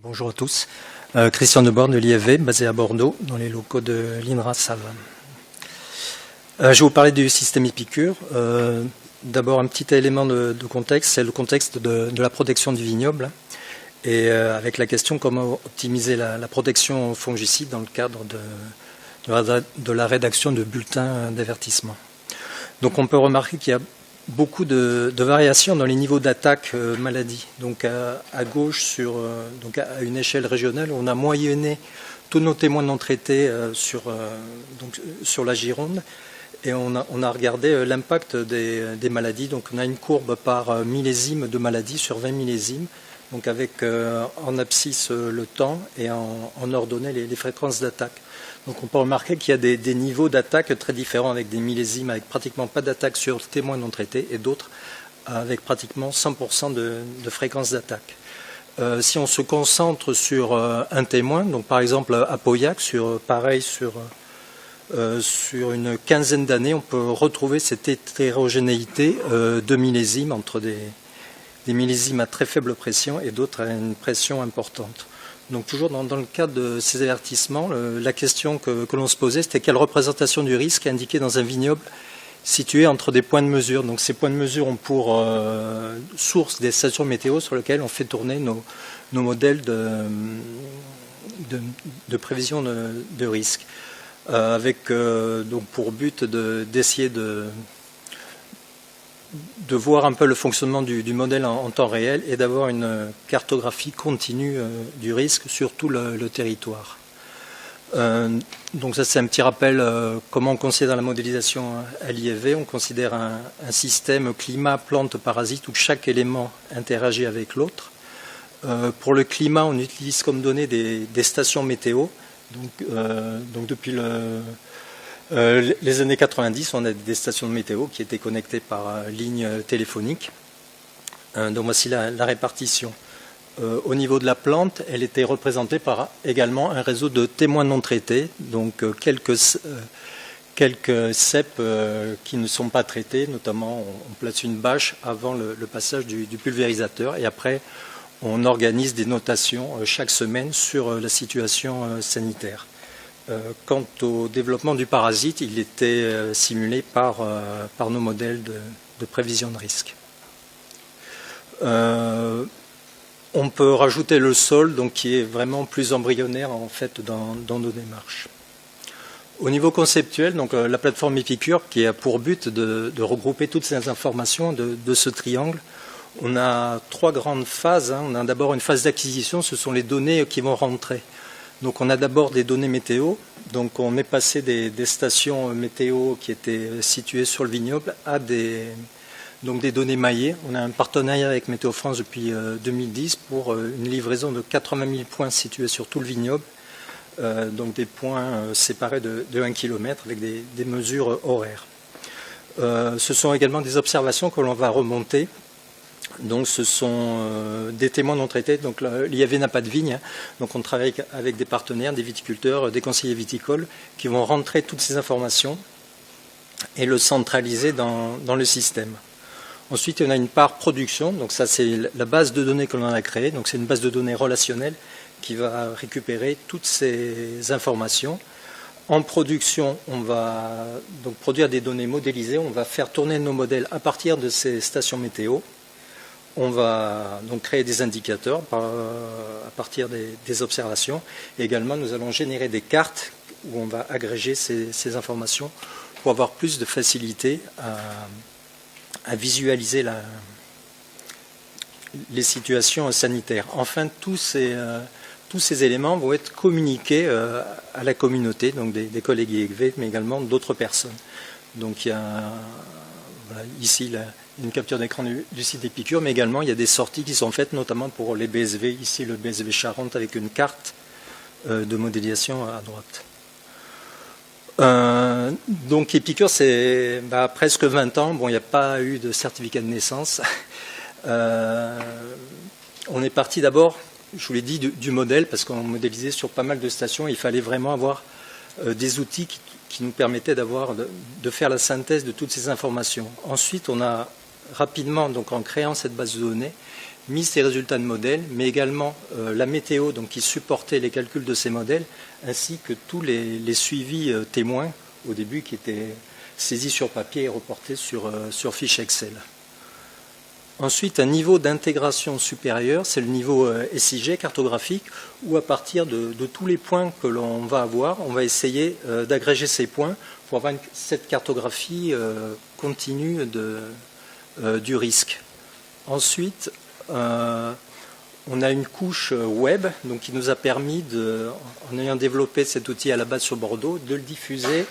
Bonjour à tous. Christian Deborn de l'IFV, basé à Bordeaux, dans les locaux de l'INRA Save. Je vais vous parler du système Épicure. D'abord, un petit élément de contexte, c'est le contexte de la protection du vignoble, et avec la question comment optimiser la protection fongicide dans le cadre de la rédaction de bulletins d'avertissement. Donc on peut remarquer qu'il y a beaucoup de variations dans les niveaux d'attaque maladie. Donc à gauche, donc à une échelle régionale, on a moyenné tous nos témoins non traités sur la Gironde, et on a regardé l'impact des maladies. Donc on a une courbe par millésime de maladies sur 20 millésimes, donc avec en abscisse le temps et en ordonnée les fréquences d'attaque. Donc on peut remarquer qu'il y a des niveaux d'attaque très différents, avec des millésimes avec pratiquement pas d'attaque sur témoins non traités et d'autres avec pratiquement 100% de fréquence d'attaque. Si on se concentre sur un témoin, donc par exemple à Pauillac, sur une quinzaine d'années, on peut retrouver cette hétérogénéité de millésimes entre des millésimes à très faible pression et d'autres à une pression importante. Donc toujours dans le cadre de ces avertissements, la question que l'on se posait, c'était quelle représentation du risque est indiquée dans un vignoble situé entre des points de mesure. Donc ces points de mesure ont pour source des stations météo sur lesquelles on fait tourner nos modèles de prévision de risque, avec donc pour but d'essayer de voir un peu le fonctionnement du modèle en temps réel et d'avoir une cartographie continue du risque sur tout le territoire. Donc ça, c'est un petit rappel comment on considère la modélisation à l'IFV. On considère un système climat, plante, parasite où chaque élément interagit avec l'autre. Pour le climat, on utilise comme données des stations météo. Donc depuis les années 90, on a des stations de météo qui étaient connectées par ligne téléphonique. Donc voici la répartition. Au niveau de la plante, elle était représentée par également un réseau de témoins non traités, donc quelques ceps qui ne sont pas traités, notamment on place une bâche avant le passage du pulvérisateur, et après on organise des notations chaque semaine sur la situation sanitaire. Quant au développement du parasite, il était simulé par nos modèles de prévision de risque. On peut rajouter le sol, donc, qui est vraiment plus embryonnaire en fait dans nos démarches. Au niveau conceptuel, donc, la plateforme Épicure, qui a pour but de regrouper toutes ces informations de ce triangle, on a trois grandes phases. On a d'abord une phase d'acquisition, ce sont les données qui vont rentrer. Donc on a d'abord des données météo, donc on est passé des stations météo qui étaient situées sur le vignoble à des données maillées. On a un partenariat avec Météo France depuis 2010 pour une livraison de 80 000 points situés sur tout le vignoble, donc des points séparés de 1 km avec des mesures horaires. Ce sont également des observations que l'on va remonter. Donc ce sont des témoins non traités. Donc l'IFV n'a pas de vigne, donc on travaille avec des partenaires, des viticulteurs, des conseillers viticoles qui vont rentrer toutes ces informations et le centraliser dans le système. Ensuite, on a une part production, donc ça c'est la base de données que l'on a créée, donc c'est une base de données relationnelle qui va récupérer toutes ces informations. En production, on va donc produire des données modélisées, on va faire tourner nos modèles à partir de ces stations météo. On va donc créer des indicateurs à partir des observations. Et également, nous allons générer des cartes où on va agréger ces informations pour avoir plus de facilité à visualiser les situations sanitaires. Enfin, tous ces éléments vont être communiqués à la communauté, donc des collègues IFV, mais également d'autres personnes. Donc il y a ici une capture d'écran du site Épicure, mais également il y a des sorties qui sont faites notamment pour les BSV, ici le BSV Charente avec une carte de modélisation à droite. Donc Épicure, c'est presque 20 ans, bon, il n'y a pas eu de certificat de naissance. On est parti d'abord, je vous l'ai dit, du modèle, parce qu'on modélisait sur pas mal de stations, il fallait vraiment avoir des outils qui nous permettaient de faire la synthèse de toutes ces informations. Ensuite, on a rapidement, donc en créant cette base de données, mis ces résultats de modèles, mais également la météo, donc qui supportait les calculs de ces modèles, ainsi que tous les suivis témoins au début qui étaient saisis sur papier et reportés sur fiche Excel. Ensuite, un niveau d'intégration supérieur, c'est le niveau SIG cartographique, où à partir de tous les points que l'on va avoir, on va essayer d'agréger ces points pour avoir cette cartographie continue du risque. Ensuite, on a une couche web donc, qui nous a permis, en ayant développé cet outil à la base sur Bordeaux, de le diffuser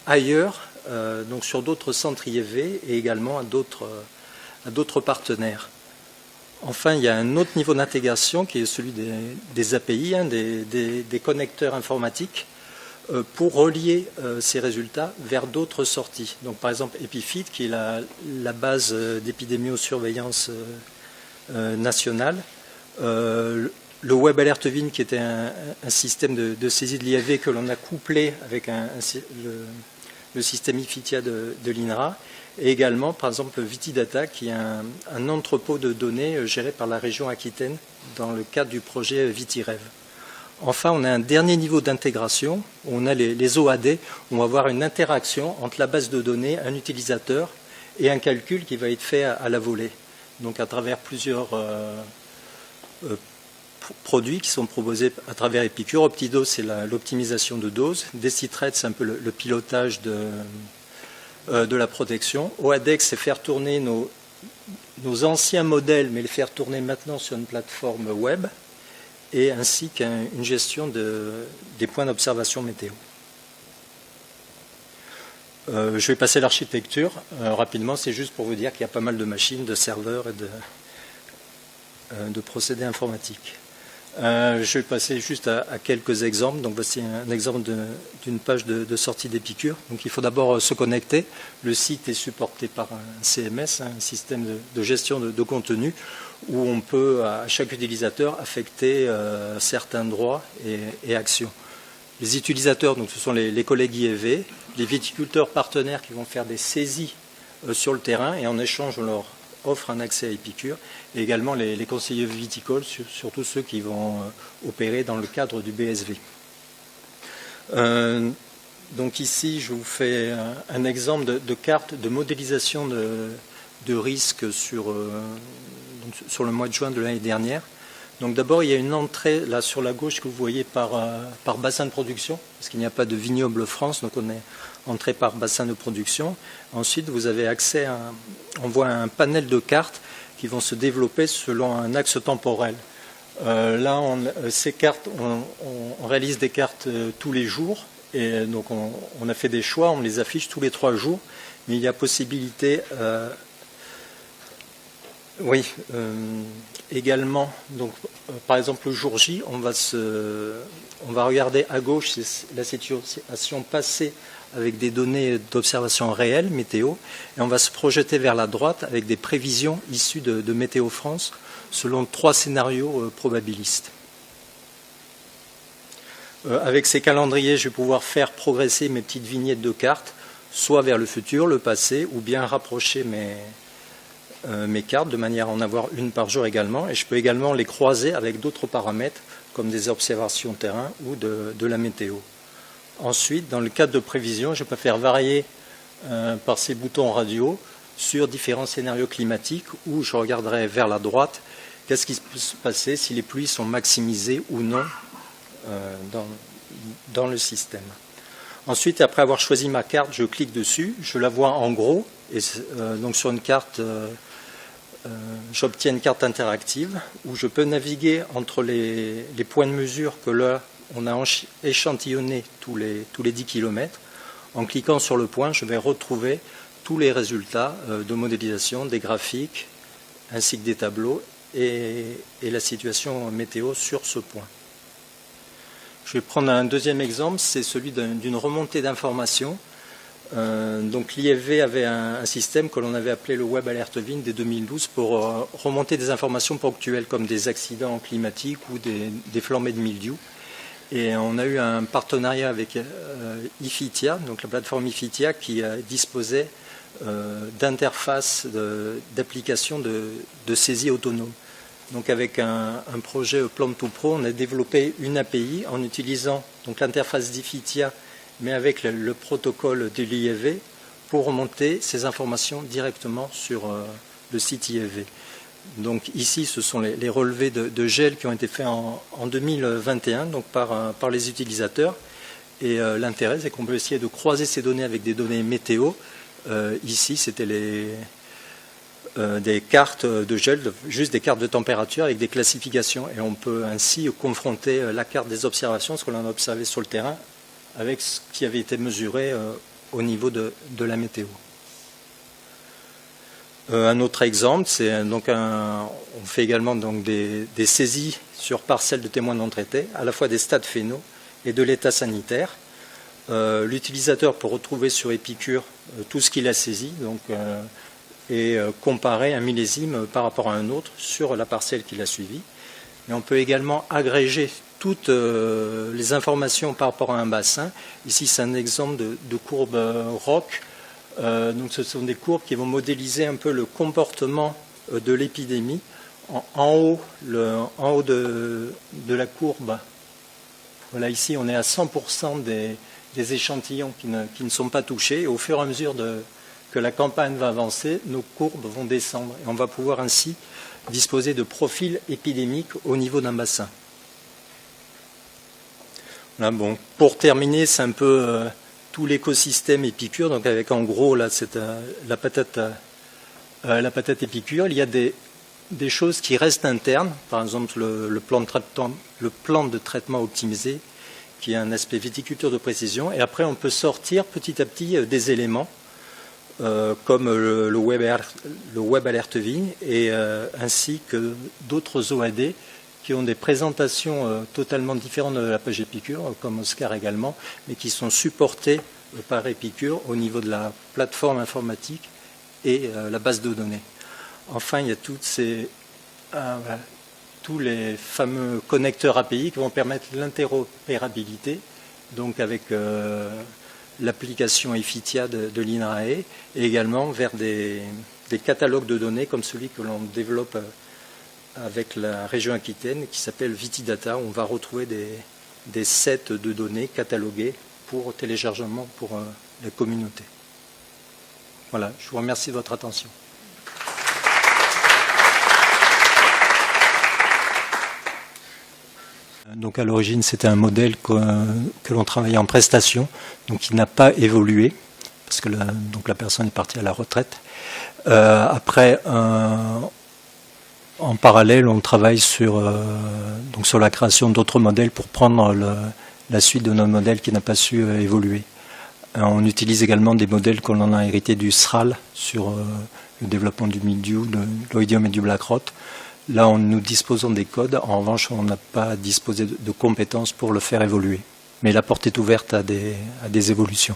ailleurs, donc sur d'autres centres IEV et également à d'autres partenaires. Enfin, il y a un autre niveau d'intégration qui est celui des API, des connecteurs informatiques, pour relier ces résultats vers d'autres sorties. Donc, par exemple, EpiFit, qui est la base d'épidémiosurveillance nationale, le Web Alert Vin, qui était un système de saisie de l'IAV que l'on a couplé avec le système IFITIA de l'INRA, et également, par exemple, Vitidata, qui est un entrepôt de données géré par la région Aquitaine dans le cadre du projet VitiRev. Enfin, on a un dernier niveau d'intégration, on a les OAD, où on va avoir une interaction entre la base de données, un utilisateur et un calcul qui va être fait à la volée. Donc à travers plusieurs produits qui sont proposés à travers Epicure. Optidose, c'est l'optimisation de dose. Decithread, c'est un peu le pilotage de la protection. OADEX, c'est faire tourner nos anciens modèles, mais les faire tourner maintenant sur une plateforme web, et ainsi qu'une gestion des points d'observation météo. Je vais passer l'architecture rapidement, c'est juste pour vous dire qu'il y a pas mal de machines, de serveurs et de procédés informatiques. Je vais passer juste à quelques exemples. Donc voici un exemple d'une page de sortie d'Epicure. Donc il faut d'abord se connecter. Le site est supporté par un CMS, un système de gestion de contenu, où on peut à chaque utilisateur affecter certains droits et actions. Les utilisateurs, donc ce sont les collègues IEV, les viticulteurs partenaires qui vont faire des saisies sur le terrain, et en échange on leur offre un accès à Epicure, et également les conseillers viticoles, surtout ceux qui vont opérer dans le cadre du BSV. Donc ici, je vous fais un exemple de carte de modélisation de risque sur le mois de juin de l'année dernière. Donc d'abord, il y a une entrée là sur la gauche que vous voyez par bassin de production, parce qu'il n'y a pas de vignoble France, donc on est entré par bassin de production. Ensuite, vous avez accès on voit un panel de cartes qui vont se développer selon un axe temporel. Là, ces cartes, on réalise des cartes tous les jours, et donc on a fait des choix, on les affiche tous les 3 jours, mais il y a possibilité... également, donc, par exemple le jour J, on va regarder à gauche la situation passée avec des données d'observation réelle, météo, et on va se projeter vers la droite avec des prévisions issues de Météo France selon 3 scénarios probabilistes. Avec ces calendriers, je vais pouvoir faire progresser mes petites vignettes de cartes, soit vers le futur, le passé, ou bien rapprocher mes cartes de manière à en avoir une par jour également, et je peux également les croiser avec d'autres paramètres comme des observations terrain ou de la météo. Ensuite, dans le cadre de prévision, je peux faire varier par ces boutons radio sur différents scénarios climatiques où je regarderai vers la droite qu'est-ce qui peut se passer si les pluies sont maximisées ou non dans le système. Ensuite, après avoir choisi ma carte, je clique dessus, je la vois en gros, et donc sur une carte, j'obtiens une carte interactive où je peux naviguer entre les points de mesure que là, on a échantillonné tous les 10 km. En cliquant sur le point, je vais retrouver tous les résultats de modélisation, des graphiques, ainsi que des tableaux et la situation météo sur ce point. Je vais prendre un deuxième exemple, c'est celui d'une remontée d'informations. Donc l'IFV avait un système que l'on avait appelé le Web Alert Vin dès 2012 pour remonter des informations ponctuelles comme des accidents climatiques ou des flambées de mildiou. Et on a eu un partenariat avec IFITIA, donc la plateforme IFITIA qui disposait d'interface d'application de saisie autonome. Donc avec un projet Plan2Pro, on a développé une API en utilisant l'interface d'IFITIA, mais avec le protocole de l'IEV pour remonter ces informations directement sur le site IEV. Donc ici, ce sont les relevés de gel qui ont été faits en 2021 donc par les utilisateurs. Et l'intérêt, c'est qu'on peut essayer de croiser ces données avec des données météo. Ici, c'était des cartes de gel, juste des cartes de température avec des classifications. Et on peut ainsi confronter la carte des observations, ce qu'on a observé sur le terrain, avec ce qui avait été mesuré au niveau de la météo. Un autre exemple, c'est on fait également des saisies sur parcelles de témoins non traités, à la fois des stades phéno et de l'état sanitaire. L'utilisateur peut retrouver sur Epicure tout ce qu'il a saisi et comparer un millésime par rapport à un autre sur la parcelle qu'il a suivie. Mais on peut également agréger toutes les informations par rapport à un bassin. Ici, c'est un exemple de courbe ROC. Donc ce sont des courbes qui vont modéliser un peu le comportement de l'épidémie. En haut de la courbe, voilà, ici on est à 100% des échantillons qui ne sont pas touchés. Et au fur et à mesure que la campagne va avancer, nos courbes vont descendre. Et on va pouvoir ainsi disposer de profils épidémiques au niveau d'un bassin. Voilà, bon, pour terminer, c'est un peu tout l'écosystème Epicure, donc avec en gros là, c'est la patate Epicure. Il y a des choses qui restent internes, par exemple le plan de traitement optimisé, qui a un aspect viticulture de précision, et après on peut sortir petit à petit des éléments comme le web alerte vigne et ainsi que d'autres OAD qui ont des présentations totalement différentes de la page Epicure, comme Oscar également, mais qui sont supportés par Epicure au niveau de la plateforme informatique et la base de données. Enfin, il y a tous les fameux connecteurs API qui vont permettre l'interopérabilité, donc avec l'application EFITIA de l'INRAE, et également vers des catalogues de données comme celui que l'on développe avec la région Aquitaine, qui s'appelle Vitidata, où on va retrouver des sets de données cataloguées pour téléchargement pour la communauté. Voilà, je vous remercie de votre attention. Donc à l'origine, c'était un modèle que l'on travaillait en prestation, donc qui n'a pas évolué, parce que la personne est partie à la retraite. Après, en parallèle, on travaille sur la création d'autres modèles pour prendre la suite de notre modèle qui n'a pas su évoluer. On utilise également des modèles qu'on en a hérité du SRAL sur le développement du mildiou, de l'oïdium et du black rot. Là, nous disposons des codes. En revanche, on n'a pas disposé de compétences pour le faire évoluer. Mais la porte est ouverte à des évolutions.